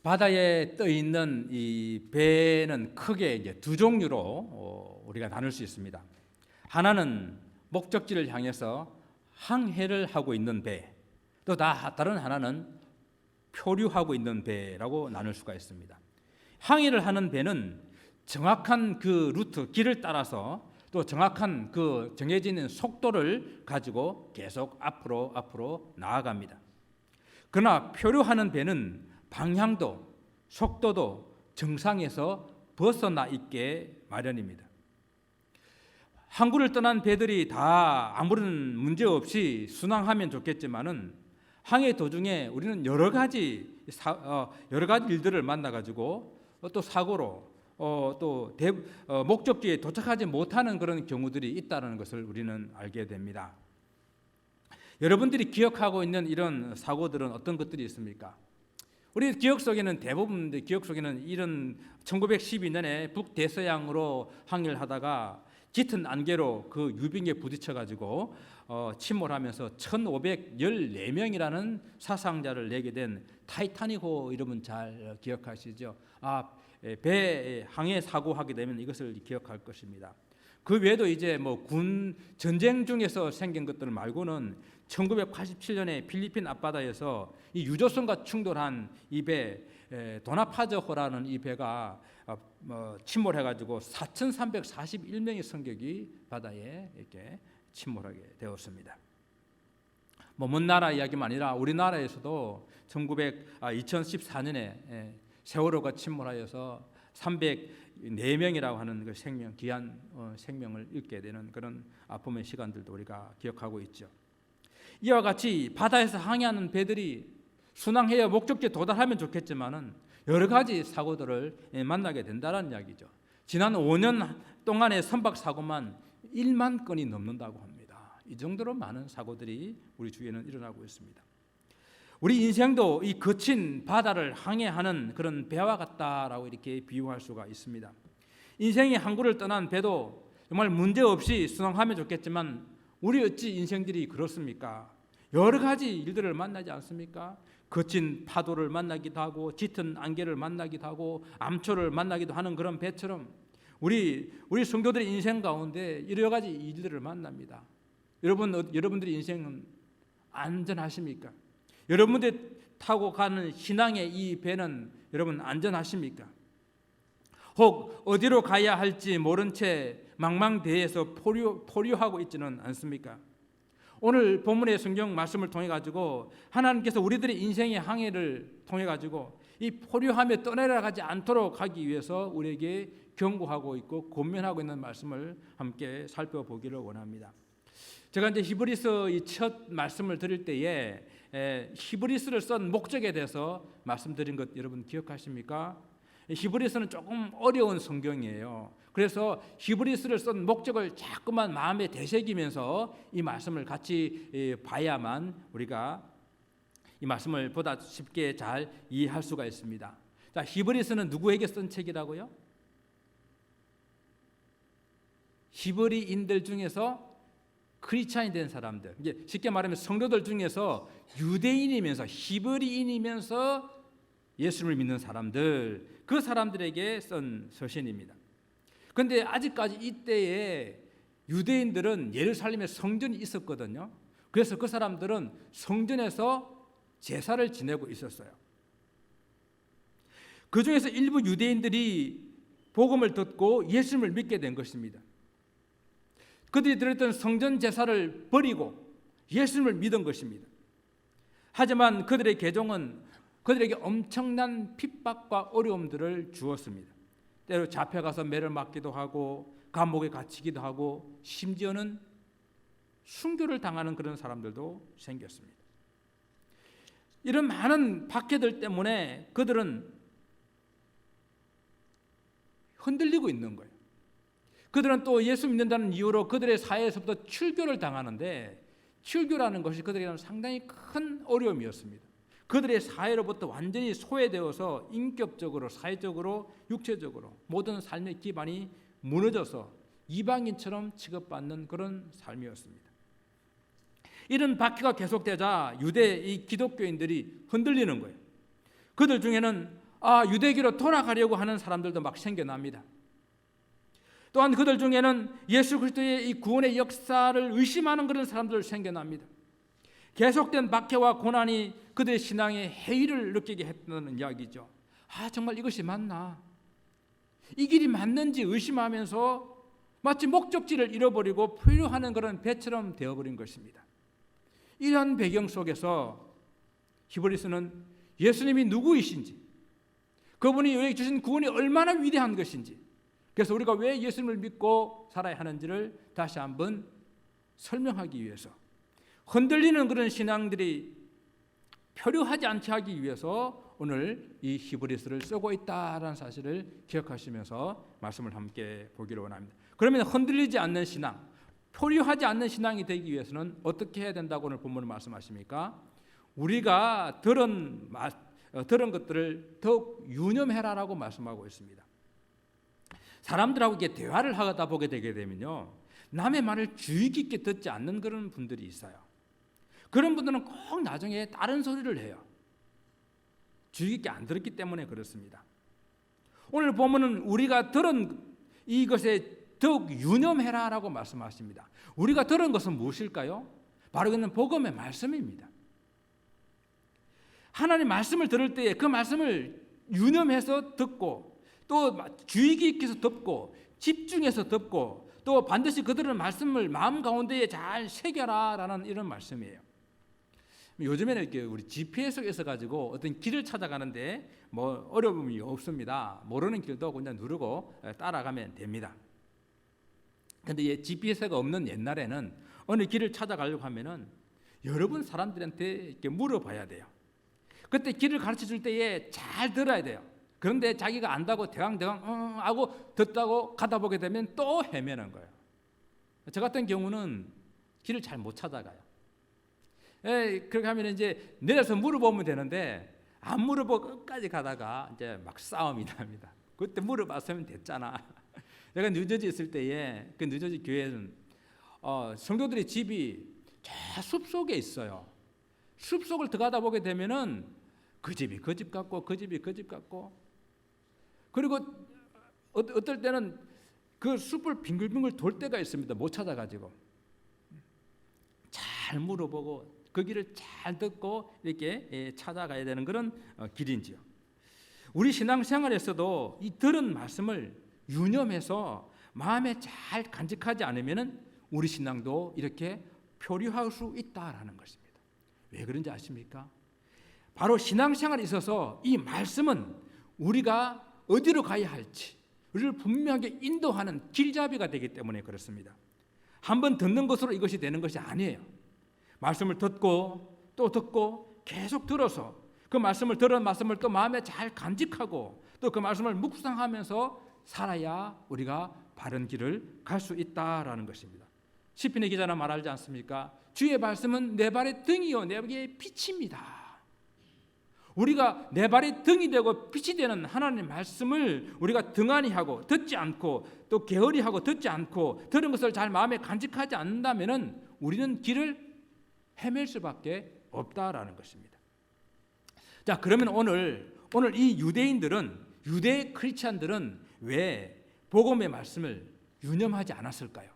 바다에 떠 있는 이 배는 크게 이제 두 종류로 우리가 나눌 수 있습니다. 하나는 목적지를 향해서 항해를 하고 있는 배, 또 다른 하나는 표류하고 있는 배라고 나눌 수가 있습니다. 항해를 하는 배는 정확한 그 루트, 길을 따라서 또 정확한 그 정해진 속도를 가지고 계속 앞으로 나아갑니다. 그러나 표류하는 배는 방향도 속도도 정상에서 벗어나 있게 마련입니다. 항구를 떠난 배들이 다 아무런 문제 없이 순항하면 좋겠지만은 항해 도중에 우리는 여러 가지 일들을 만나 가지고 또 사고로 목적지에 도착하지 못하는 그런 경우들이 있다는 것을 우리는 알게 됩니다. 여러분들이 기억하고 있는 이런 사고들은 어떤 것들이 있습니까? 우리 기억 속에는 대부분 기억 속에는 이런 1912년에 북대서양으로 항해를 하다가 짙은 안개로 그 유빙에 부딪혀 가지고 침몰하면서 1514명이라는 사상자를 내게 된 타이타닉호 이름은 잘 기억하시죠? 배 항해 사고하게 되면 이것을 기억할 것입니다. 그 외에도 이제 군 전쟁 중에서 생긴 것들 말고는 1987년에 필리핀 앞바다에서 이 유조선과 충돌한 이 배 도나파저호라는 이 배가 침몰해가지고 4,341명의 승객이 바다에 이렇게 침몰하게 되었습니다. 먼 나라 이야기만 아니라 우리나라에서도 2014년에 세월호가 침몰하여서 304명이라고 하는 그 귀한 생명을 잃게 되는 그런 아픔의 시간들도 우리가 기억하고 있죠. 이와 같이 바다에서 항해하는 배들이 순항해야 목적지에 도달하면 좋겠지만은 여러 가지 사고들을 만나게 된다는 이야기죠. 지난 5년 동안의 선박 사고만 1만 건이 넘는다고 합니다. 이 정도로 많은 사고들이 우리 주위에는 일어나고 있습니다. 우리 인생도 이 거친 바다를 항해하는 그런 배와 같다라고 이렇게 비유할 수가 있습니다. 인생의 항구를 떠난 배도 정말 문제 없이 순항하면 좋겠지만 우리 어찌 인생들이 그렇습니까? 여러 가지 일들을 만나지 않습니까? 거친 파도를 만나기도 하고 짙은 안개를 만나기도 하고 암초를 만나기도 하는 그런 배처럼 우리 성도들의 인생 가운데 여러 가지 일들을 만납니다. 여러분들의 인생은 안전하십니까? 여러분들이 타고 가는 신앙의 이 배는 여러분 안전하십니까? 혹 어디로 가야 할지 모른 채 망망대해에서 포류하고 있지는 않습니까? 오늘 본문의 성경 말씀을 통해 가지고 하나님께서 우리들의 인생의 항해를 통해 가지고 이 포류함에 떠내려가지 않도록 하기 위해서 우리에게 경고하고 있고 권면하고 있는 말씀을 함께 살펴보기를 원합니다. 제가 이제 히브리서 이 첫 말씀을 드릴 때에 히브리서를 쓴 목적에 대해서 말씀드린 것 여러분 기억하십니까? 히브리서는 조금 어려운 성경이에요. 그래서 히브리서를 쓴 목적을 자꾸만 마음에 되새기면서 이 말씀을 같이 봐야만 우리가 이 말씀을 보다 쉽게 잘 이해할 수가 있습니다. 자, 히브리서는 누구에게 쓴 책이라고요? 히브리인들 중에서 크리스찬이 된 사람들, 이제 쉽게 말하면 성도들 중에서 유대인이면서 히브리인이면서 예수를 믿는 사람들, 그 사람들에게 쓴 서신입니다. 그런데 아직까지 이때에 유대인들은 예루살렘에 성전이 있었거든요. 그래서 그 사람들은 성전에서 제사를 지내고 있었어요. 그 중에서 일부 유대인들이 복음을 듣고 예수님을 믿게 된 것입니다. 그들이 드렸던 성전 제사를 버리고 예수님을 믿은 것입니다. 하지만 그들의 개종은 그들에게 엄청난 핍박과 어려움들을 주었습니다. 때로 잡혀가서 매를 맞기도 하고 감옥에 갇히기도 하고 심지어는 순교를 당하는 그런 사람들도 생겼습니다. 이런 많은 박해들 때문에 그들은 흔들리고 있는 거예요. 그들은 또 예수 믿는다는 이유로 그들의 사회에서부터 출교를 당하는데 출교라는 것이 그들에게는 상당히 큰 어려움이었습니다. 그들의 사회로부터 완전히 소외되어서 인격적으로, 사회적으로, 육체적으로 모든 삶의 기반이 무너져서 이방인처럼 취급받는 그런 삶이었습니다. 이런 박해가 계속되자 유대 이 기독교인들이 흔들리는 거예요. 그들 중에는 유대교로 돌아가려고 하는 사람들도 막 생겨납니다. 또한 그들 중에는 예수 그리스도의 이 구원의 역사를 의심하는 그런 사람들 생겨납니다. 계속된 박해와 고난이 그들의 신앙에 해이를 느끼게 했다는 이야기죠. 정말 이것이 맞나? 이 길이 맞는지 의심하면서 마치 목적지를 잃어버리고 포효하는 그런 배처럼 되어버린 것입니다. 이러한 배경 속에서 히브리서는 예수님이 누구이신지, 그분이 우리에게 주신 구원이 얼마나 위대한 것인지, 그래서 우리가 왜 예수님을 믿고 살아야 하는지를 다시 한번 설명하기 위해서, 흔들리는 그런 신앙들이 표류하지 않게 하기 위해서 오늘 이 히브리서를 쓰고 있다라는 사실을 기억하시면서 말씀을 함께 보기를 원합니다. 그러면 흔들리지 않는 신앙, 표류하지 않는 신앙이 되기 위해서는 어떻게 해야 된다고 오늘 본문을 말씀하십니까? 우리가 들은 것들을 더욱 유념해라라고 말씀하고 있습니다. 사람들하고 이렇게 대화를 하다 보게 되게 되면요, 남의 말을 주의 깊게 듣지 않는 그런 분들이 있어요. 그런 분들은 꼭 나중에 다른 소리를 해요. 주의 깊게 안 들었기 때문에 그렇습니다. 오늘 보면은 우리가 들은 이것에 더욱 유념해라라고 말씀하십니다. 우리가 들은 것은 무엇일까요? 바로 그는 복음의 말씀입니다. 하나님 말씀을 들을 때에 그 말씀을 유념해서 듣고, 또 주의 깊게 듣고 집중해서 듣고, 또 반드시 그들은 말씀을 마음 가운데에 잘 새겨라라는 이런 말씀이에요. 요즘에는 이렇게 우리 GPS가 있어가지고 어떤 길을 찾아가는데 뭐 어려움이 없습니다. 모르는 길도 그냥 누르고 따라가면 됩니다. 근데 GPS가 없는 옛날에는 어느 길을 찾아가려고 하면은 여러분 사람들한테 이렇게 물어봐야 돼요. 그때 길을 가르쳐 줄 때에 잘 들어야 돼요. 그런데 자기가 안다고 대강대강 하고 듣다고 가다 보게 되면 또 헤매는 거예요. 저 같은 경우는 길을 잘 못 찾아가요. 그렇게 하면 이제 내려서 물어보면 되는데 안 물어보고 끝까지 가다가 이제 막 싸움이 납니다. 그때 물어봤으면 됐잖아. 내가 뉴저지 있을 때에 그 뉴저지 교회는 성도들의 집이 저 숲속에 있어요. 숲속을 들어가다 보게 되면은 그 집이 그 집 같고 그 집이 그 집 같고, 그리고 어떨 때는 그 숲을 빙글빙글 돌 때가 있습니다. 못 찾아가지고 잘 물어보고 그 길을 잘 듣고 이렇게 찾아가야 되는 그런 길인지요. 우리 신앙생활에서도 이 들은 말씀을 유념해서 마음에 잘 간직하지 않으면은 우리 신앙도 이렇게 표류할 수 있다라는 것입니다. 왜 그런지 아십니까? 바로 신앙생활에 있어서 이 말씀은 우리가 어디로 가야 할지 우리를 분명하게 인도하는 길잡이가 되기 때문에 그렇습니다. 한번 듣는 것으로 이것이 되는 것이 아니에요. 말씀을 듣고 또 듣고 계속 들어서 그 말씀을 들은 말씀을 또 마음에 잘 간직하고 또 그 말씀을 묵상하면서 살아야 우리가 바른 길을 갈 수 있다라는 것입니다. 시편의 기자는 말하지 않습니까? 주의 말씀은 내 발의 등이요 내 발의 빛입니다. 우리가 내 발의 등이 되고 빛이 되는 하나님의 말씀을 우리가 등한히 하고 듣지 않고 또 게으리 하고 듣지 않고 들은 것을 잘 마음에 간직하지 않는다면은 우리는 길을 헤맬 수밖에 없다라는 것입니다. 자, 그러면 오늘 이 유대 크리스찬들은 왜 복음의 말씀을 유념하지 않았을까요?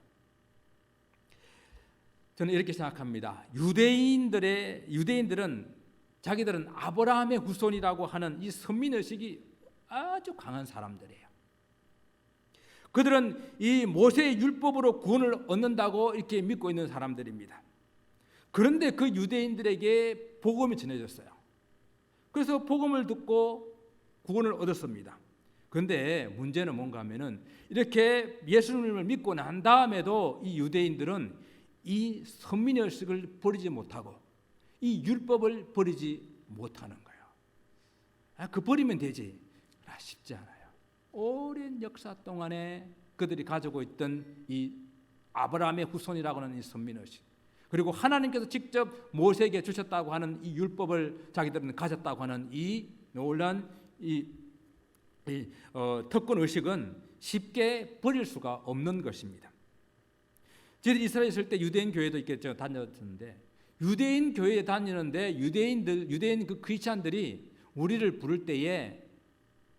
저는 이렇게 생각합니다. 유대인들은 자기들은 아브라함의 후손이라고 하는 이 선민의식이 아주 강한 사람들이에요. 그들은 이 모세의 율법으로 구원을 얻는다고 이렇게 믿고 있는 사람들입니다. 그런데 그 유대인들에게 복음이 전해졌어요. 그래서 복음을 듣고 구원을 얻었습니다. 그런데 문제는 뭔가 하면은 이렇게 예수님을 믿고 난 다음에도 이 유대인들은 이 선민의식을 버리지 못하고 이 율법을 버리지 못하는 거예요. 그 버리면 되지. 쉽지 않아요. 오랜 역사 동안에 그들이 가지고 있던 이 아브라함의 후손이라고 하는 이 선민의식, 그리고 하나님께서 직접 모세에게 주셨다고 하는 이 율법을 자기들은 가졌다고 하는 이 놀란 특권 의식은 쉽게 버릴 수가 없는 것입니다. 저희들이 이스라엘에 있을 때 유대인 교회도 이렇게 제가 다녔는데, 유대인 교회에 다니는데 유대인 그 크리스찬들이 우리를 부를 때에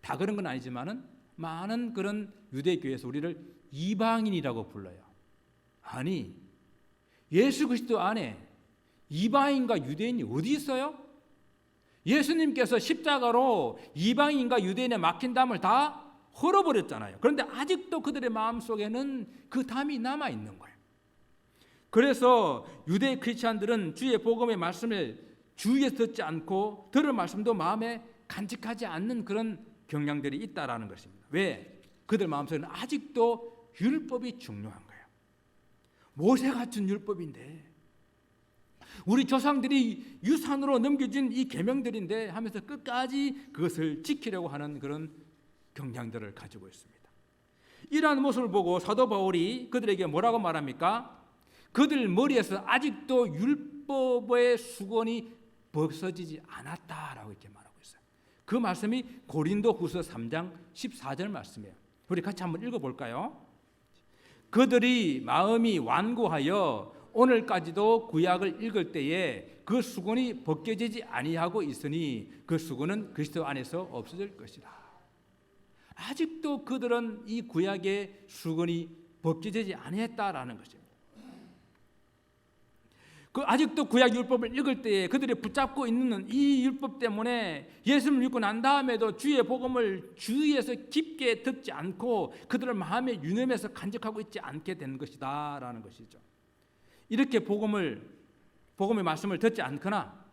다 그런 건 아니지만은 많은 그런 유대교회에서 우리를 이방인이라고 불러요. 아니, 예수 그리스도 안에 이방인과 유대인이 어디 있어요? 예수님께서 십자가로 이방인과 유대인의 막힌 담을 다 헐어버렸잖아요. 그런데 아직도 그들의 마음속에는 그 담이 남아있는 거예요. 그래서 유대 크리스찬들은 주의 복음의 말씀을 주위에서 듣지 않고 들을 말씀도 마음에 간직하지 않는 그런 경향들이 있다라는 것입니다. 왜? 그들 마음속에는 아직도 율법이 중요한 거예요. 모세가 준 율법인데, 우리 조상들이 유산으로 넘겨준 이 계명들인데 하면서 끝까지 그것을 지키려고 하는 그런 경향들을 가지고 있습니다. 이러한 모습을 보고 사도 바울이 그들에게 뭐라고 말합니까? 그들 머리에서 아직도 율법의 수건이 벗어지지 않았다라고 이렇게 말하고 있어요. 그 말씀이 고린도후서 3장 14절 말씀이에요. 우리 같이 한번 읽어볼까요? 그들이 마음이 완고하여 오늘까지도 구약을 읽을 때에 그 수건이 벗겨지지 아니하고 있으니 그 수건은 그리스도 안에서 없어질 것이라. 아직도 그들은 이 구약의 수건이 벗겨지지 아니했다라는 것입니다. 아직도 구약 율법을 읽을 때에 그들이 붙잡고 있는 이 율법 때문에 예수를 믿고 난 다음에도 주의 복음을 주위에서 깊게 듣지 않고 그들을 마음에 유념해서 간직하고 있지 않게 된 것이다라는 것이죠. 이렇게 복음의 말씀을 듣지 않거나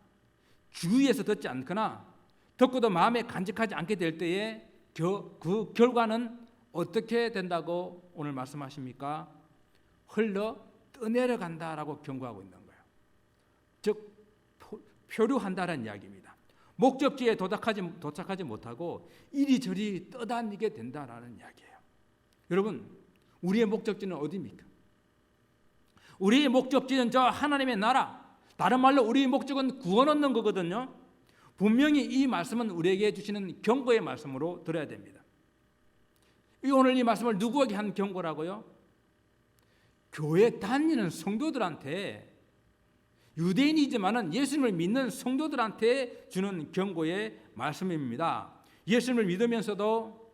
주위에서 듣지 않거나 듣고도 마음에 간직하지 않게 될 때에 그 결과는 어떻게 된다고 오늘 말씀하십니까? 흘러 떠내려간다라고 경고하고 있는 거예요. 즉 표류한다는 이야기입니다. 목적지에 도착하지 못하고 이리저리 떠다니게 된다라는 이야기예요. 여러분, 우리의 목적지는 어디입니까? 우리의 목적지는 저 하나님의 나라, 다른 말로 우리의 목적은 구원 얻는 거거든요. 분명히 이 말씀은 우리에게 주시는 경고의 말씀으로 들어야 됩니다. 오늘 이 말씀을 누구에게 한 경고라고요? 교회 다니는 성도들한테, 유대인이지만은 예수님을 믿는 성도들한테 주는 경고의 말씀입니다. 예수님을 믿으면서도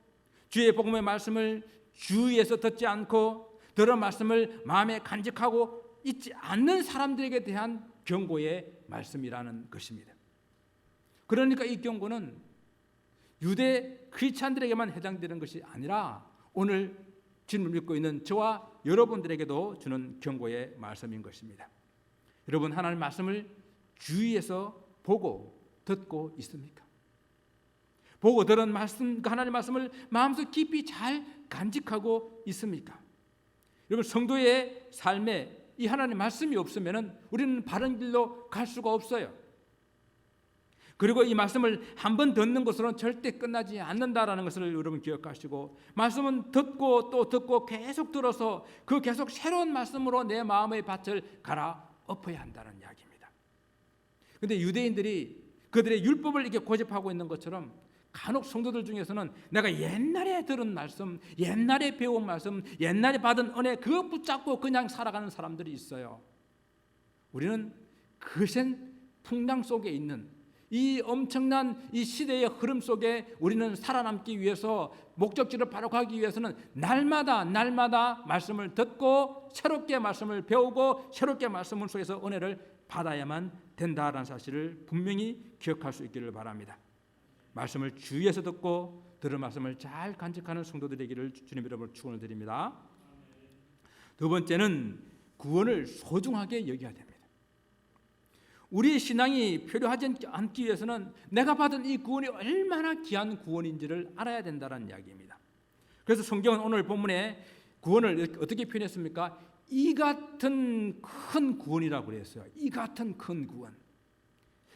주의 복음의 말씀을 주위에서 듣지 않고 들은 말씀을 마음에 간직하고 있지 않는 사람들에게 대한 경고의 말씀이라는 것입니다. 그러니까 이 경고는 유대 크리스찬들에게만 해당되는 것이 아니라 오늘 주님을 믿고 있는 저와 여러분들에게도 주는 경고의 말씀인 것입니다. 여러분, 하나님의 말씀을 주위에서 보고 듣고 있습니까? 보고 들은 말씀, 그 하나님의 말씀을 마음속 깊이 잘 간직하고 있습니까? 여러분, 성도의 삶에 이 하나님의 말씀이 없으면 우리는 바른 길로 갈 수가 없어요. 그리고 이 말씀을 한 번 듣는 것으로는 절대 끝나지 않는다라는 것을 여러분 기억하시고, 말씀은 듣고 또 듣고 계속 들어서 그 계속 새로운 말씀으로 내 마음의 밭을 갈아엎어야 한다는 이야기입니다. 그런데 유대인들이 그들의 율법을 이렇게 고집하고 있는 것처럼 간혹 성도들 중에서는 내가 옛날에 들은 말씀, 옛날에 배운 말씀, 옛날에 받은 은혜 그거 붙잡고 그냥 살아가는 사람들이 있어요. 우리는 그센 풍랑 속에 있는 이 엄청난 이 시대의 흐름 속에 우리는 살아남기 위해서 목적지를 바로 가기 위해서는 날마다 말씀을 듣고 새롭게 말씀을 배우고 새롭게 말씀 속에서 은혜를 받아야만 된다라는 사실을 분명히 기억할 수 있기를 바랍니다. 말씀을 주위에서 듣고 들은 말씀을 잘 간직하는 성도들에게를 주님 이름으로 축원을 드립니다. 두 번째는 구원을 소중하게 여겨야 됩니다. 우리의 신앙이 표류하지 않기 위해서는 내가 받은 이 구원이 얼마나 귀한 구원인지를 알아야 된다는 이야기입니다. 그래서 성경은 오늘 본문에 구원을 어떻게 표현했습니까? 이 같은 큰 구원이라고 그랬어요. 이 같은 큰 구원.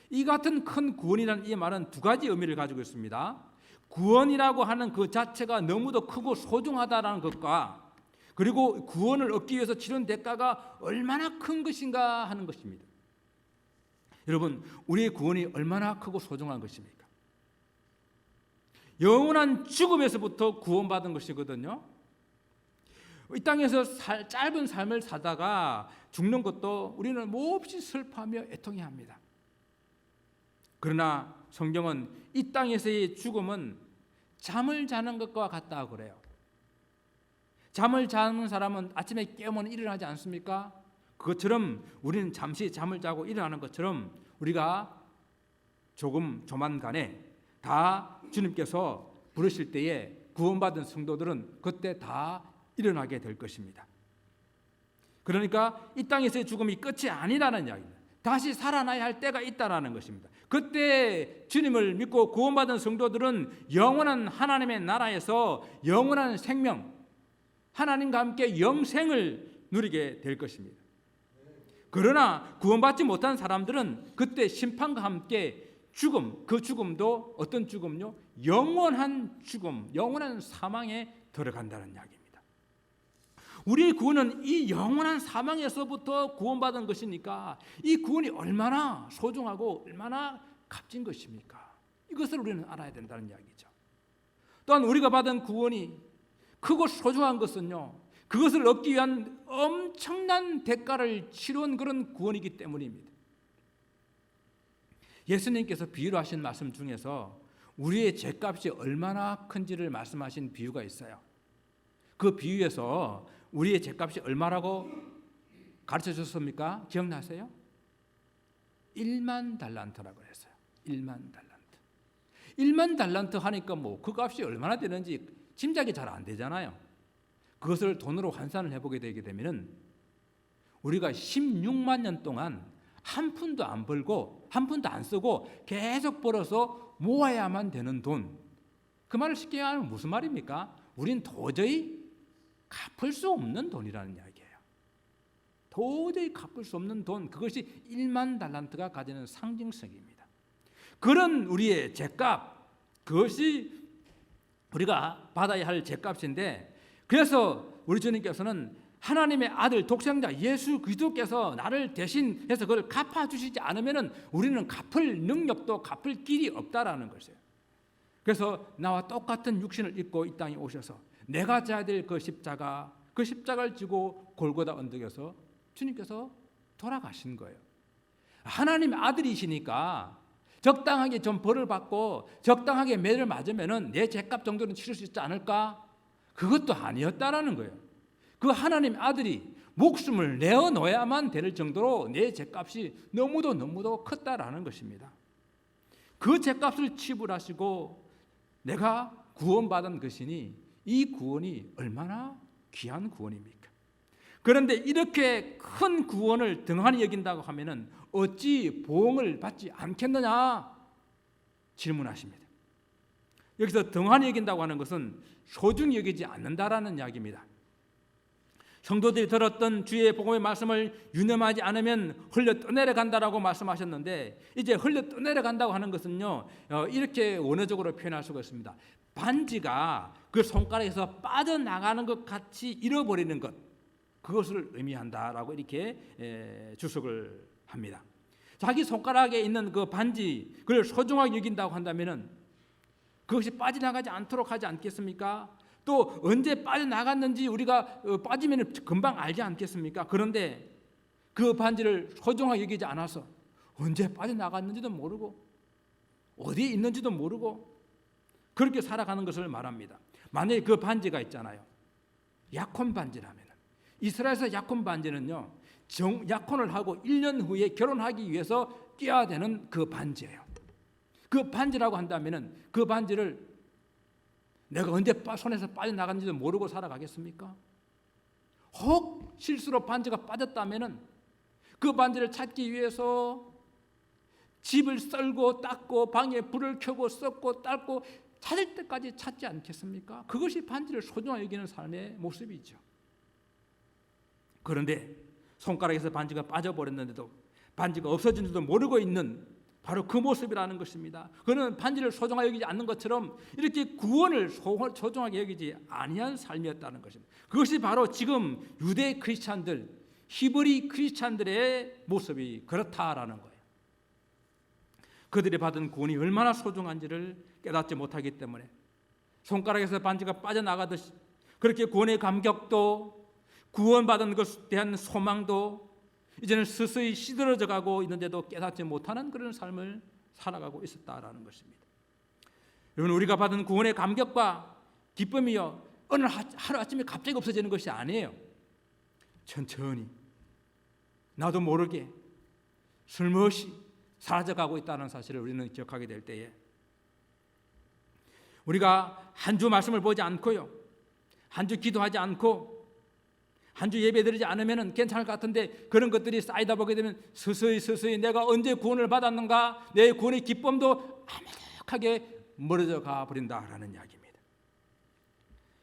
이 같은 큰 구원이라는 이 말은 두 가지 의미를 가지고 있습니다. 구원이라고 하는 그 자체가 너무도 크고 소중하다라는 것과, 그리고 구원을 얻기 위해서 치른 대가가 얼마나 큰 것인가 하는 것입니다. 여러분, 우리의 구원이 얼마나 크고 소중한 것입니까? 영원한 죽음에서부터 구원받은 것이거든요. 이 땅에서 짧은 삶을 사다가 죽는 것도 우리는 몹시 슬퍼하며 애통해야 합니다. 그러나 성경은 이 땅에서의 죽음은 잠을 자는 것과 같다고 그래요. 잠을 자는 사람은 아침에 깨우면 일어나지 않습니까? 그것처럼 우리는 잠시 잠을 자고 일어나는 것처럼 우리가 조만간에 다 주님께서 부르실 때에 구원받은 성도들은 그때 다 일어나게 될 것입니다. 그러니까 이 땅에서의 죽음이 끝이 아니라는 이야기입니다. 다시 살아나야 할 때가 있다라는 것입니다. 그때 주님을 믿고 구원받은 성도들은 영원한 하나님의 나라에서 영원한 생명, 하나님과 함께 영생을 누리게 될 것입니다. 그러나 구원받지 못한 사람들은 그때 심판과 함께 죽음, 그 죽음도 어떤 죽음요? 영원한 죽음, 영원한 사망에 들어간다는 이야기입니다. 우리의 구원은 이 영원한 사망에서부터 구원받은 것이니까 이 구원이 얼마나 소중하고 얼마나 값진 것입니까? 이것을 우리는 알아야 된다는 이야기죠. 또한 우리가 받은 구원이 크고 소중한 것은요, 그것을 얻기 위한 엄청난 대가를 치른 그런 구원이기 때문입니다. 예수님께서 비유로 하신 말씀 중에서 우리의 죄값이 얼마나 큰지를 말씀하신 비유가 있어요. 그 비유에서 우리의 죄값이 얼마라고 가르쳐 줬습니까? 기억나세요? 1만 달란트라고 했어요. 1만 달란트. 1만 달란트 하니까 뭐 그 값이 얼마나 되는지 짐작이 잘 안 되잖아요. 그것을 돈으로 환산을 해보게 되게 되면은 우리가 16만 년 동안 한 푼도 안 벌고 한 푼도 안 쓰고 계속 벌어서 모아야만 되는 돈. 그 말을 쉽게 하면 무슨 말입니까? 우린 도저히 갚을 수 없는 돈이라는 이야기예요. 도저히 갚을 수 없는 돈, 그것이 1만 달란트가 가지는 상징성입니다. 그런 우리의 죄값, 그것이 우리가 받아야 할 죄값인데, 그래서 우리 주님께서는 하나님의 아들 독생자 예수 그리스도께서 나를 대신해서 그걸 갚아주시지 않으면 우리는 갚을 능력도 갚을 길이 없다라는 것이에요. 그래서 나와 똑같은 육신을 입고 이 땅에 오셔서 내가 져야 될 그 십자가를 지고 골고다 언덕에서 주님께서 돌아가신 거예요. 하나님의 아들이시니까 적당하게 좀 벌을 받고 적당하게 매를 맞으면은 내 죄값 정도는 치를 수 있지 않을까? 그것도 아니었다라는 거예요. 그 하나님의 아들이 목숨을 내어놓아야만 될 정도로 내 죄값이 너무도 컸다라는 것입니다. 그 죄값을 지불하시고 내가 구원받은 것이니 이 구원이 얼마나 귀한 구원입니까? 그런데 이렇게 큰 구원을 등한히 여긴다고 하면은 어찌 보응을 받지 않겠느냐 질문하십니다. 여기서 등한히 여긴다고 하는 것은 소중히 여기지 않는다라는 이야기입니다. 성도들이 들었던 주의 복음의 말씀을 유념하지 않으면 흘려 떠내려 간다라고 말씀하셨는데, 이제 흘려 떠내려 간다고 하는 것은요, 이렇게 원어적으로 표현할 수가 있습니다. 반지가 그 손가락에서 빠져나가는 것 같이 잃어버리는 것, 그것을 의미한다라고 이렇게 주석을 합니다. 자기 손가락에 있는 그 반지, 그걸 소중하게 여긴다고 한다면은 그것이 빠져나가지 않도록 하지 않겠습니까? 또 언제 빠져나갔는지 우리가 빠지면 금방 알지 않겠습니까? 그런데 그 반지를 소중하게 여기지 않아서 언제 빠져나갔는지도 모르고 어디에 있는지도 모르고 그렇게 살아가는 것을 말합니다. 만약에 그 반지가 있잖아요, 약혼 반지라면, 이스라엘에서 약혼 반지는요, 약혼을 하고 1년 후에 결혼하기 위해서 껴야 되는 그 반지예요. 그 반지라고 한다면은 그 반지를 내가 언제 손에서 빠져나갔는지도 모르고 살아가겠습니까? 혹 실수로 반지가 빠졌다면은 그 반지를 찾기 위해서 집을 썰고 닦고 방에 불을 켜고 썩고 닦고 찾을 때까지 찾지 않겠습니까? 그것이 반지를 소중하게 여기는 삶의 모습이죠. 그런데 손가락에서 반지가 빠져버렸는데도 반지가 없어진 줄도 모르고 있는 바로 그 모습이라는 것입니다. 그는 반지를 소중하게 여기지 않는 것처럼 이렇게 구원을 소중하게 여기지 아니한 삶이었다는 것입니다. 그것이 바로 지금 유대 크리스찬들, 히브리 크리스찬들의 모습이 그렇다라는 거예요. 그들이 받은 구원이 얼마나 소중한지를 깨닫지 못하기 때문에 손가락에서 반지가 빠져나가듯이 그렇게 구원의 감격도 구원받은 것에 대한 소망도 이제는 서서히 시들어져 가고 있는데도 깨닫지 못하는 그런 삶을 살아가고 있었다라는 것입니다. 여러분, 우리가 받은 구원의 감격과 기쁨이요, 어느 하루아침에 갑자기 없어지는 것이 아니에요. 천천히 나도 모르게 슬며시 사라져가고 있다는 사실을 우리는 기억하게 될 때에, 우리가 한 주 말씀을 보지 않고요, 한 주 기도하지 않고 한 주 예배드리지 않으면 괜찮을 것 같은데, 그런 것들이 쌓이다 보게 되면 서서히 내가 언제 구원을 받았는가, 내 구원의 기쁨도 아무렇게 멀어져 가버린다라는 이야기입니다.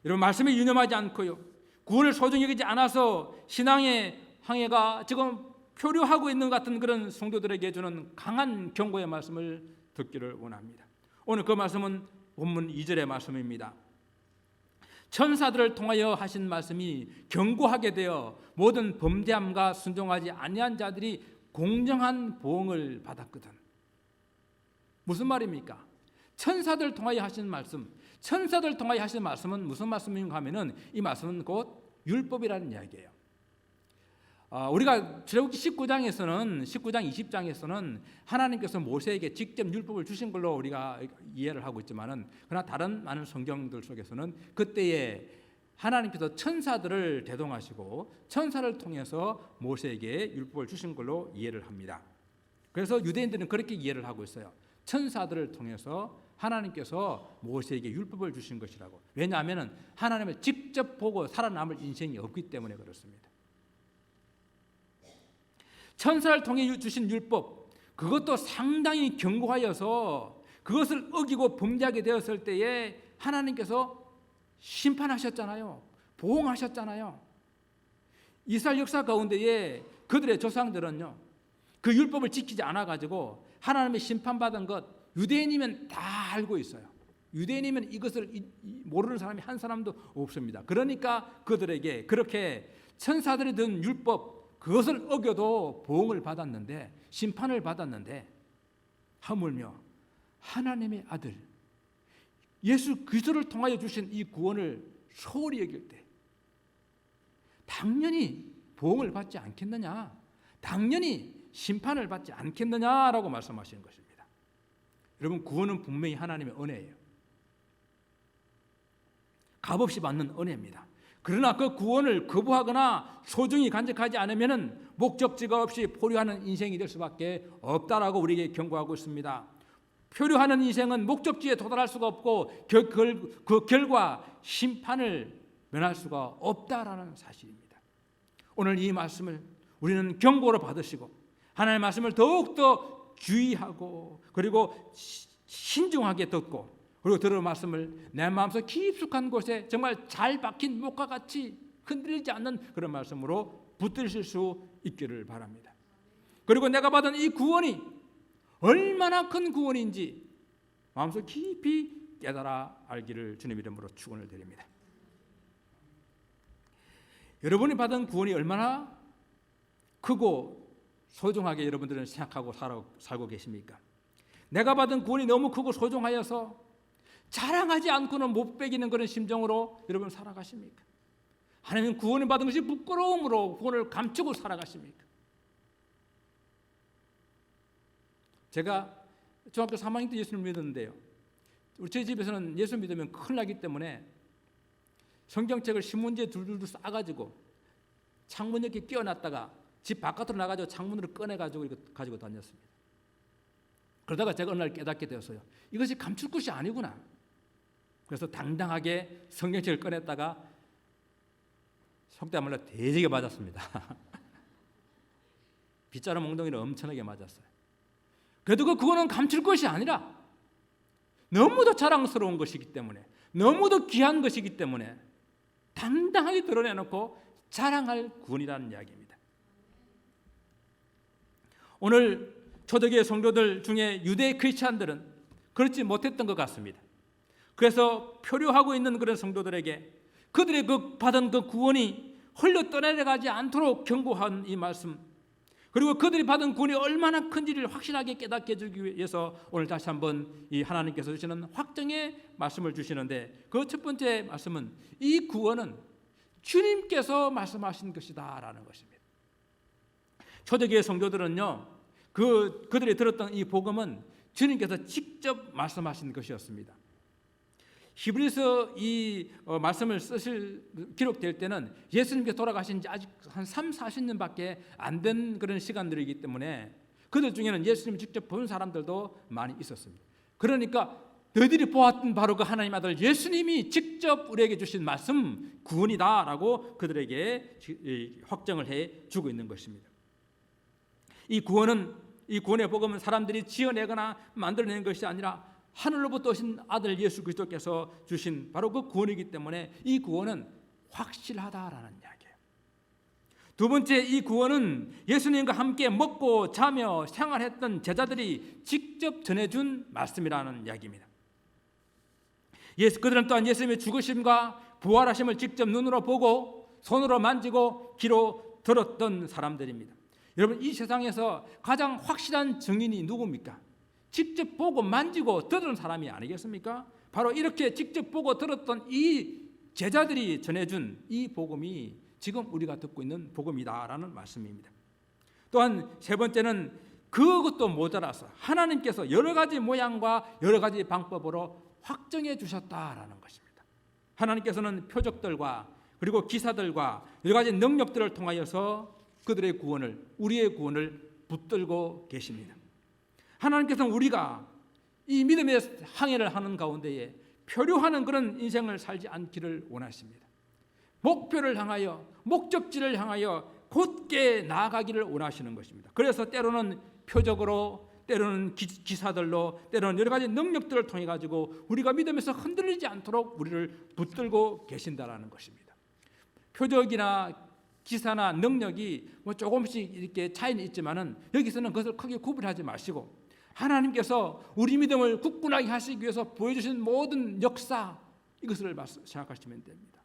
여러분, 말씀에 유념하지 않고요, 구원을 소중히 여기지 않아서 신앙의 항해가 지금 표류하고 있는 것 같은 그런 성도들에게 주는 강한 경고의 말씀을 듣기를 원합니다. 오늘 그 말씀은 본문 2절의 말씀입니다. 천사들을 통하여 하신 말씀이 경고하게 되어 모든 범죄함과 순종하지 아니한 자들이 공정한 보응을 받았거든. 무슨 말입니까? 천사들 통하여 하신 말씀, 천사들 통하여 하신 말씀은 무슨 말씀인가 하면은, 이 말씀은 곧 율법이라는 이야기예요. 우리가 출애굽기 19장 20장에서는 하나님께서 모세에게 직접 율법을 주신 걸로 우리가 이해를 하고 있지만은, 그러나 다른 많은 성경들 속에서는 그때에 하나님께서 천사들을 대동하시고 천사를 통해서 모세에게 율법을 주신 걸로 이해를 합니다. 그래서 유대인들은 그렇게 이해를 하고 있어요. 천사들을 통해서 하나님께서 모세에게 율법을 주신 것이라고. 왜냐하면 하나님을 직접 보고 살아남을 인생이 없기 때문에 그렇습니다. 천사를 통해 주신 율법, 그것도 상당히 견고하여서 그것을 어기고 범죄하게 되었을 때에 하나님께서 심판하셨잖아요. 보응하셨잖아요. 이스라엘 역사 가운데에 그들의 조상들은요, 그 율법을 지키지 않아가지고 하나님의 심판받은 것, 유대인이면 다 알고 있어요. 유대인이면 이것을 모르는 사람이 한 사람도 없습니다. 그러니까 그들에게 그렇게 천사들이 든 율법, 그것을 어겨도 보응을 받았는데, 심판을 받았는데, 하물며 하나님의 아들 예수 그리스도를 통하여 주신 이 구원을 소홀히 여길 때 당연히 보응을 받지 않겠느냐, 당연히 심판을 받지 않겠느냐라고 말씀하시는 것입니다. 여러분, 구원은 분명히 하나님의 은혜예요. 값없이 받는 은혜입니다. 그러나 그 구원을 거부하거나 소중히 간직하지 않으면 목적지가 없이 포류하는 인생이 될 수밖에 없다라고 우리에게 경고하고 있습니다. 표류하는 인생은 목적지에 도달할 수가 없고 그 결과 심판을 면할 수가 없다라는 사실입니다. 오늘 이 말씀을 우리는 경고로 받으시고 하나님의 말씀을 더욱더 주의하고 그리고 신중하게 듣고, 그리고 들은 말씀을 내 마음속 깊숙한 곳에 정말 잘 박힌 목과 같이 흔들리지 않는 그런 말씀으로 붙드실 수 있기를 바랍니다. 그리고 내가 받은 이 구원이 얼마나 큰 구원인지 마음속 깊이 깨달아 알기를 주님 이름으로 축원을 드립니다. 여러분이 받은 구원이 얼마나 크고 소중하게 여러분들은 생각하고 살고 계십니까? 내가 받은 구원이 너무 크고 소중하여서 자랑하지 않고는 못 배기는 그런 심정으로 여러분 살아가십니까? 하나님 구원을 받은 것이 부끄러움으로 구원을 감추고 살아가십니까? 제가 중학교 3학년 때 예수를 믿었는데요, 우리 제 집에서는 예수 믿으면 큰일 나기 때문에 성경책을 신문지에 둘둘 싸가지고 창문 이렇게 끼워놨다가 집 바깥으로 나가지고 창문으로 꺼내가지고 이거 가지고 다녔습니다. 그러다가 제가 어느 날 깨닫게 되었어요. 이것이 감출 것이 아니구나. 그래서 당당하게 성경책을 꺼냈다가 속된 말로 대지게 맞았습니다. 빗자루 몽둥이를 엄청나게 맞았어요. 그래도 그 구원은 감출 것이 아니라 너무도 자랑스러운 것이기 때문에, 너무도 귀한 것이기 때문에 당당하게 드러내놓고 자랑할 구원이라는 이야기입니다. 오늘 초대교회 성도들 중에 유대 크리스찬들은 그렇지 못했던 것 같습니다. 그래서 표류하고 있는 그런 성도들에게 그들의 그 받은 그 구원이 홀려 떠내려가지 않도록 경고한 이 말씀, 그리고 그들이 받은 구원이 얼마나 큰지를 확실하게 깨닫게 해주기 위해서 오늘 다시 한번 이 하나님께서 주시는 확정의 말씀을 주시는데, 그 첫 번째 말씀은 이 구원은 주님께서 말씀하신 것이다라는 것입니다. 초대교회 성도들은요, 그들이 들었던 이 복음은 주님께서 직접 말씀하신 것이었습니다. 히브리서 이 말씀을 쓰실 기록될 때는 예수님께서 돌아가신 지 아직 한 3, 40년밖에 안 된 그런 시간들이기 때문에 그들 중에는 예수님 직접 본 사람들도 많이 있었습니다. 그러니까 너희들이 보았던 바로 그 하나님 아들 예수님이 직접 우리에게 주신 말씀 구원이다라고 그들에게 확정을 해 주고 있는 것입니다. 이 구원의 복음은 사람들이 지어내거나 만들어낸 것이 아니라 하늘로부터 오신 아들 예수 그리스도께서 주신 바로 그 구원이기 때문에 이 구원은 확실하다라는 이야기예요. 두 번째, 이 구원은 예수님과 함께 먹고 자며 생활했던 제자들이 직접 전해준 말씀이라는 이야기입니다. 그들은 또한 예수님의 죽으심과 부활하심을 직접 눈으로 보고 손으로 만지고 귀로 들었던 사람들입니다. 여러분, 이 세상에서 가장 확실한 증인이 누굽니까? 직접 보고 만지고 들은 사람이 아니겠습니까? 바로 이렇게 직접 보고 들었던 이 제자들이 전해준 이 복음이 지금 우리가 듣고 있는 복음이다라는 말씀입니다. 또한 세 번째는 그것도 모자라서 하나님께서 여러 가지 모양과 여러 가지 방법으로 확정해 주셨다라는 것입니다. 하나님께서는 표적들과 그리고 기사들과 여러 가지 능력들을 통하여서 그들의 구원을, 우리의 구원을 붙들고 계십니다. 하나님께서는 우리가 이 믿음의 항해를 하는 가운데에 표류하는 그런 인생을 살지 않기를 원하십니다. 목표를 향하여, 목적지를 향하여 곧게 나아가기를 원하시는 것입니다. 그래서 때로는 표적으로, 때로는 기사들로, 때로는 여러 가지 능력들을 통해 가지고 우리가 믿음에서 흔들리지 않도록 우리를 붙들고 계신다라는 것입니다. 표적이나 기사나 능력이 뭐 조금씩 이렇게 차이는 있지만은 여기서는 그것을 크게 구분하지 마시고 하나님께서 우리 믿음을 굳건하게 하시기 위해서 보여주신 모든 역사, 이것을 생각하시면 됩니다.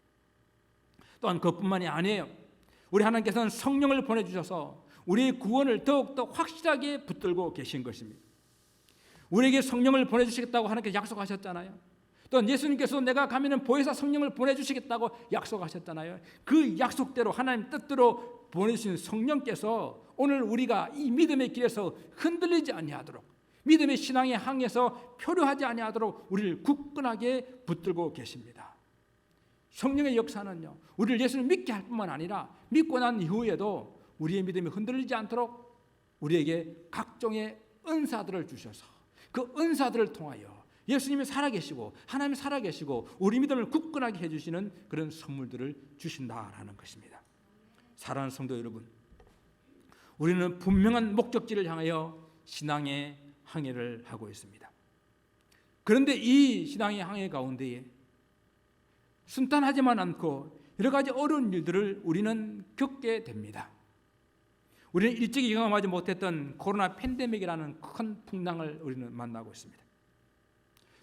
또한 그것뿐만이 아니에요. 우리 하나님께서는 성령을 보내주셔서 우리의 구원을 더욱더 확실하게 붙들고 계신 것입니다. 우리에게 성령을 보내주시겠다고 하나님께서 약속하셨잖아요. 또한 예수님께서 내가 가면은 보혜사 성령을 보내주시겠다고 약속하셨잖아요. 그 약속대로 하나님 뜻대로 보내주신 성령께서 오늘 우리가 이 믿음의 길에서 흔들리지 아니하도록, 믿음의 신앙의 항에서 표류하지 아니하도록 우리를 굳건하게 붙들고 계십니다. 성령의 역사는요, 우리를 예수를 믿게 할 뿐만 아니라 믿고 난 이후에도 우리의 믿음이 흔들리지 않도록 우리에게 각종의 은사들을 주셔서 그 은사들을 통하여 예수님이 살아계시고 하나님이 살아계시고 우리 믿음을 굳건하게 해주시는 그런 선물들을 주신다라는 것입니다. 사랑하는 성도 여러분, 우리는 분명한 목적지를 향하여 신앙의 항해를 하고 있습니다. 그런데 이 신앙의 항해 가운데에 순탄하지만 않고 여러 가지 어려운 일들을 우리는 겪게 됩니다. 우리는 일찍이 경험하지 못했던 코로나 팬데믹이라는 큰 풍랑을 우리는 만나고 있습니다.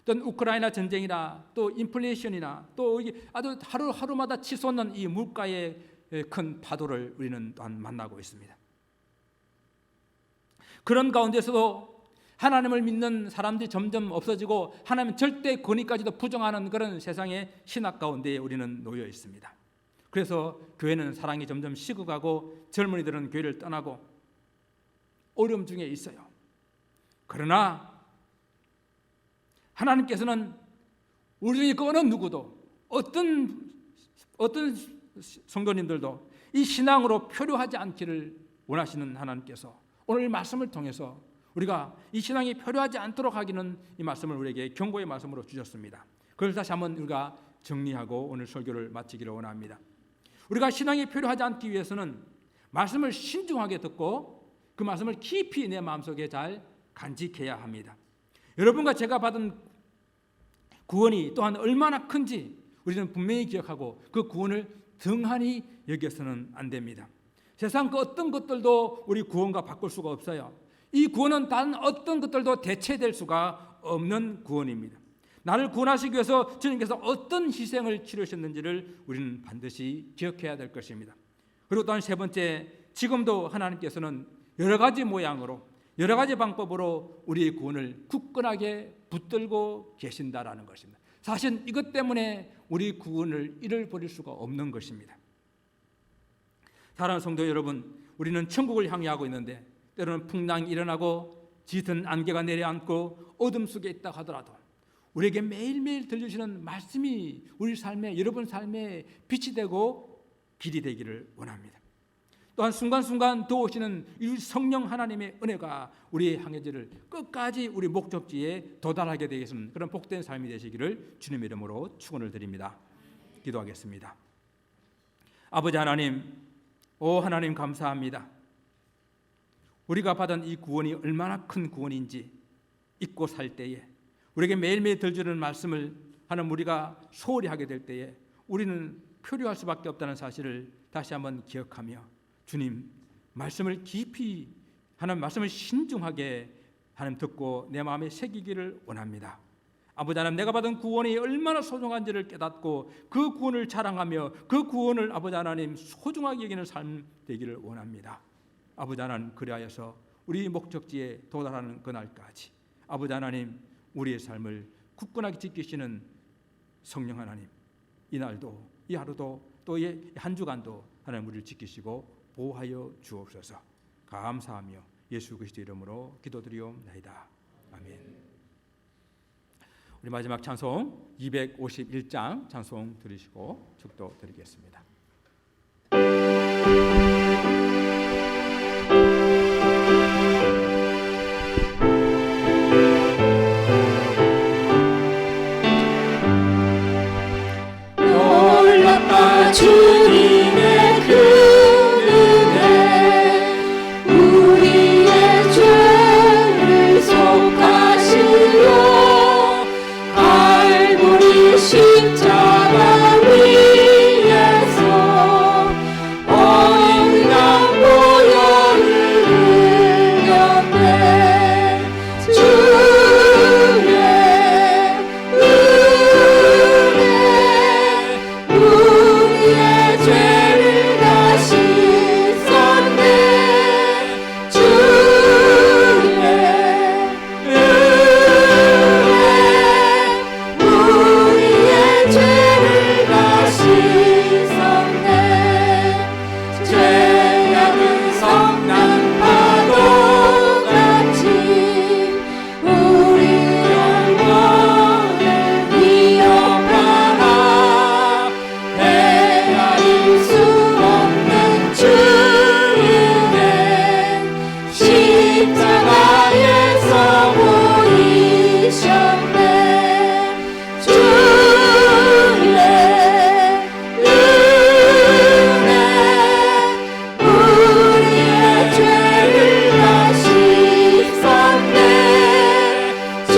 또 우크라이나 전쟁이나 또 인플레이션이나 또 아주 하루하루마다 치솟는 이 물가의 큰 파도를 우리는 또한 만나고 있습니다. 그런 가운데서도 하나님을 믿는 사람들이 점점 없어지고 하나님 절대 권위까지도 부정하는 그런 세상의 신학 가운데 우리는 놓여 있습니다. 그래서 교회는 사랑이 점점 식어가고 젊은이들은 교회를 떠나고 어려움 중에 있어요. 그러나 하나님께서는 우리 중에 그 어느 누구도 어떤 성도님들도 이 신앙으로 표류하지 않기를 원하시는 하나님께서 오늘 말씀을 통해서 우리가 이 신앙이 표류하지 않도록 하기는 이 말씀을 우리에게 경고의 말씀으로 주셨습니다. 그걸 다시 한번 우리가 정리하고 오늘 설교를 마치기를 원합니다. 우리가 신앙이 표류하지 않기 위해서는 말씀을 신중하게 듣고 그 말씀을 깊이 내 마음속에 잘 간직해야 합니다. 여러분과 제가 받은 구원이 또한 얼마나 큰지 우리는 분명히 기억하고 그 구원을 등한히 여겨서는 안 됩니다. 세상 그 어떤 것들도 우리 구원과 바꿀 수가 없어요. 이 구원은 단 어떤 것들도 대체될 수가 없는 구원입니다. 나를 구원하시기 위해서 주님께서 어떤 희생을 치르셨는지를 우리는 반드시 기억해야 될 것입니다. 그리고 또한 세 번째, 지금도 하나님께서는 여러 가지 모양으로 여러 가지 방법으로 우리의 구원을 굳건하게 붙들고 계신다라는 것입니다. 사실 이것 때문에 우리 구원을 잃어버릴 수가 없는 것입니다. 사랑하는 성도 여러분, 우리는 천국을 향해하고 있는데 때로는 풍랑이 일어나고 짙은 안개가 내려앉고 어둠 속에 있다 하더라도 우리에게 매일매일 들려주시는 말씀이 우리 삶에, 여러분 삶에 빛이 되고 길이 되기를 원합니다. 또한 순간순간 도우시는 이 성령 하나님의 은혜가 우리의 항해지를 끝까지 우리 목적지에 도달하게 되겠는 그런 복된 삶이 되시기를 주님의 이름으로 축원을 드립니다. 기도하겠습니다. 아버지 하나님, 오 하나님 감사합니다. 우리가 받은 이 구원이 얼마나 큰 구원인지 잊고 살 때에, 우리에게 매일매일 들려주는 말씀을 하는 우리가 소홀히 하게 될 때에 우리는 표류할 수밖에 없다는 사실을 다시 한번 기억하며, 주님 말씀을 깊이 하는 말씀을 신중하게 하나님 듣고 내 마음에 새기기를 원합니다. 아버지 하나님, 내가 받은 구원이 얼마나 소중한지를 깨닫고 그 구원을 자랑하며 그 구원을 아버지 하나님 소중하게 여기는 삶 되기를 원합니다. 아버지 하나님, 그리하여서 우리 목적지에 도달하는 그날까지 아버지 하나님 우리의 삶을 굳건하게 지키시는 성령 하나님, 이날도 이 하루도 또 한 주간도 하나님 우리를 지키시고 보호하여 주옵소서. 감사하며 예수 그리스도 이름으로 기도드리옵나이다. 아멘. 우리 마지막 찬송 251장 찬송 들으시고 축도 드리겠습니다. 놀랍다 주님의 그 은혜, 우리의 죄를 속하시려 갈보리 십자가 위에서 온 양 보혈을 흘렸네. 주의 우리의 죄를 다 씻었네. 주의 은혜, 우리의 죄를 다 씻었네. 죄악은 성난 파도같이 우리 영혼을 위협하나 헤아릴 수 없는 주의 십자가에서 보이셨네. 주의 은혜, 우리의 죄를 다 씻었네. 주의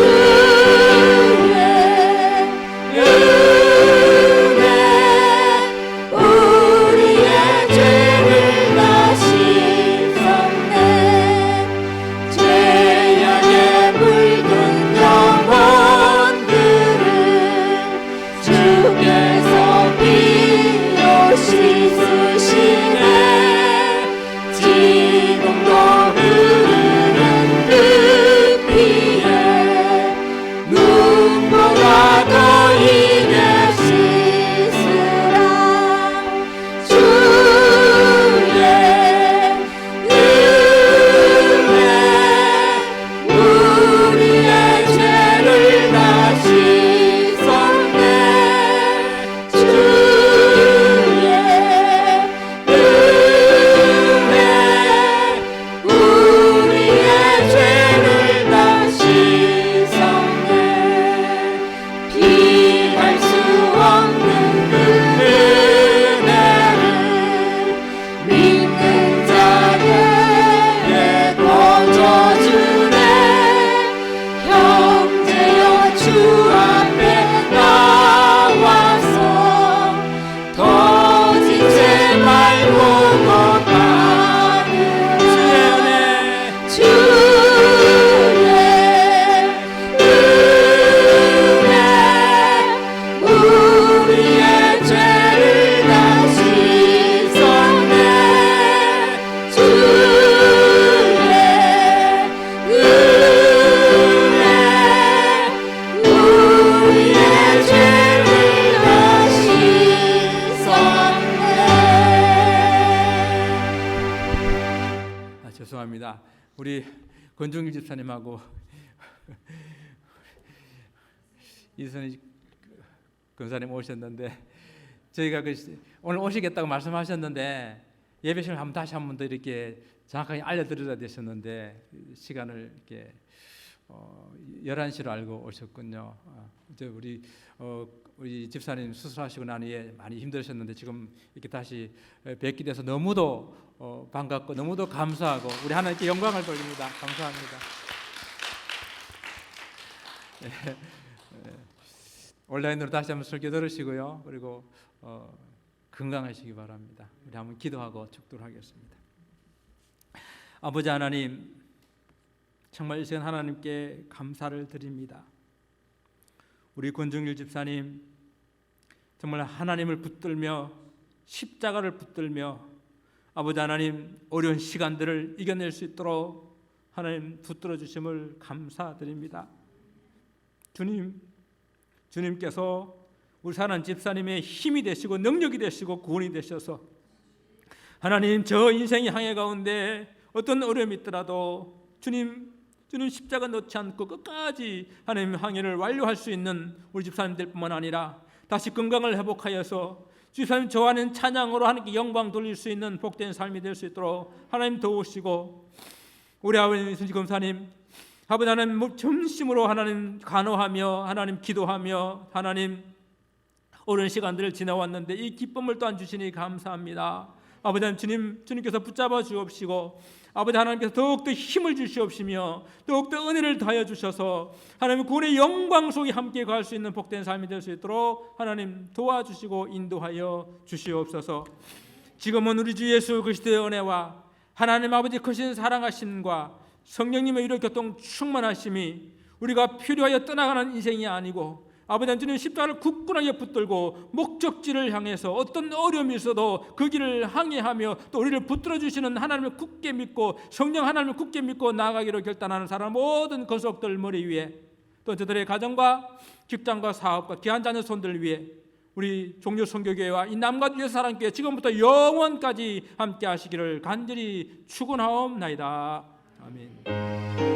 은혜, 우리의 죄를 다 씻었네. 죄악에 물든 영혼들을 주께서 비로 씻으시네. 지금도 흐르는 그 피에 눈보다 더 이게 씻으라. 주의 은혜, 우리의 죄를 다 씻었네. 주의 은혜, 우리의 죄를 다 씻었네. 피할 수 없는 그 은혜를 믿는 자에게 거저주네. 형제여 주 앞에 나와서 더 지체 말고 받으라. 주의 은혜, 우리의 죄를 다 씻었네. 주의 은혜, 우리의 죄를 다 씻었네. 죄송합니다. 우리 권중일 집사님하고 이선희 권사님 오셨는데 저희가 오늘 오시겠다고 말씀하셨는데 예배 시간을 한번 다시 한 번 더 이렇게 정확하게 알려드려야 되셨는데 시간을 이렇게 11시로 알고 오셨군요. 이제 우리 집사님 수술하시고 난 후에 많이 힘드셨는데 지금 이렇게 다시 뵙게 돼서 너무도 반갑고 너무도 감사하고 우리 하나님께 영광을 돌립니다. 감사합니다. 온라인으로 다시 한번 설교 들으시고요. 그리고 건강하시기 바랍니다. 우리 한번 기도하고 축도를 하겠습니다. 아버지 하나님, 정말 이 시간 하나님께 감사를 드립니다. 우리 권중일 집사님 정말 하나님을 붙들며 십자가를 붙들며 아버지 하나님 어려운 시간들을 이겨낼 수 있도록 하나님 붙들어 주심을 감사드립니다. 주님께서 우리 사랑하는 집사님의 힘이 되시고 능력이 되시고 구원이 되셔서 하나님 저 인생의 항해 가운데 어떤 어려움이 있더라도 주님 십자가 놓지 않고 끝까지 하나님 항해를 완료할 수 있는 우리 집사님들뿐만 아니라 다시 건강을 회복하여서 집사님 좋아하는 찬양으로 하나님께 영광 돌릴 수 있는 복된 삶이 될 수 있도록 하나님 도우시고 우리 아버지 이순지 검사님 아버지 하나님 전심으로 하나님 간호하며 하나님 기도하며 하나님 오랜 시간들을 지나왔는데 이 기쁨을 또한 주시니 감사합니다. 아버지 하나님 주님께서 붙잡아 주옵시고 아버지 하나님께서 더욱더 힘을 주시옵시며 더욱더 은혜를 다하여 주셔서 하나님 구원의 영광 속에 함께 갈 수 있는 복된 삶이 될 수 있도록 하나님 도와주시고 인도하여 주시옵소서. 지금은 우리 주 예수 그리스도의 은혜와 하나님 아버지 크신 사랑하심과 성령님의 이런 교통 충만하심이 우리가 필요하여 떠나가는 인생이 아니고 아버지 주님 십자가를 굳건하게 붙들고 목적지를 향해서 어떤 어려움이 있어도 그 길을 항해하며 또 우리를 붙들어 주시는 하나님을 굳게 믿고 성령 하나님을 굳게 믿고 나아가기로 결단하는 사람 모든 권속들 머리 위에 또 저들의 가정과 직장과 사업과 귀한 자녀 손들 위에 우리 종려 선교교회와 이 남과 주의 사랑교회 지금부터 영원까지 함께 하시기를 간절히 축원하옵나이다. 아멘.